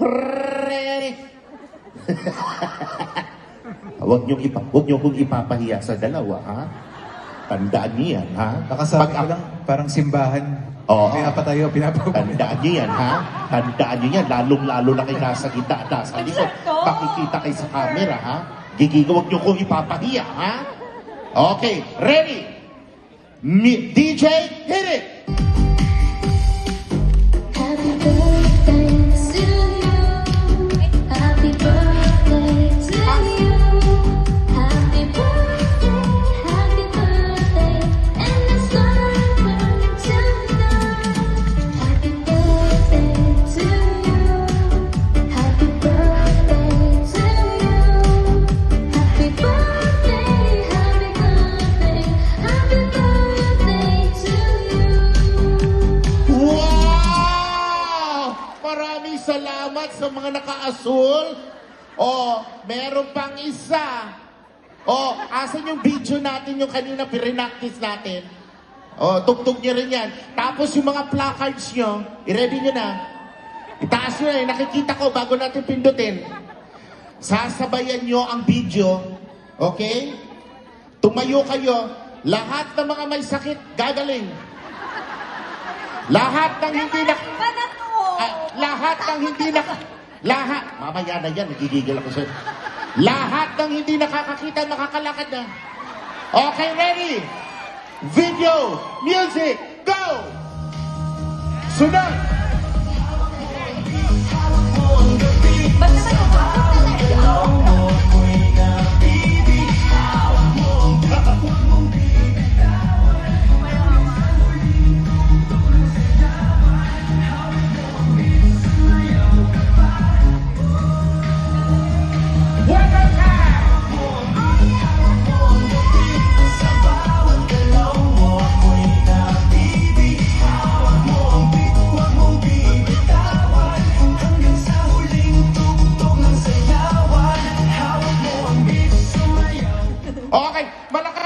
Ready? Huwag niyo kong ipapahiya sa dalawa, ha? Tandaan niyo yan, ha? Nakasabi ko lang, parang simbahan. Oo. Kaya pa tayo pinapabalik. Tandaan niyo yan, ha? Tandaan niyo yan. Lalong-lalo na kayo nasa gitna at nasa likod. Makikita kayo sa camera, ha? Huwag niyo kong ipapahiya, ha? Okay, ready? DJ, hit it! Happy birthday to you. Happy birthday to you. Happy birthday, and let's start burning tonight. Happy birthday to you. Happy birthday to you. Happy birthday, happy birthday, happy birthday to you. Wow! Maraming salamat sa mga naka-asul. Oh, meron pang isa. Oh, asan yung video natin, yung kanina pinractice natin? Oh, tugtog niyo rin yan. Tapos yung mga placards nyo, i-ready nyo na. Itaas nyo na, nakikita ko bago natin pindutin. Sasabayan nyo ang video. Okay? Tumayo kayo. Lahat ng mga may sakit, gagaling. Lahat ng hindi na... lahat ng hindi na... Lahat. Mamaya na yan, nagigigil ako sa'yo. Lahat ng hindi nakakakita, makakalakad na. Okay, ready? Video, music, go! Sunod!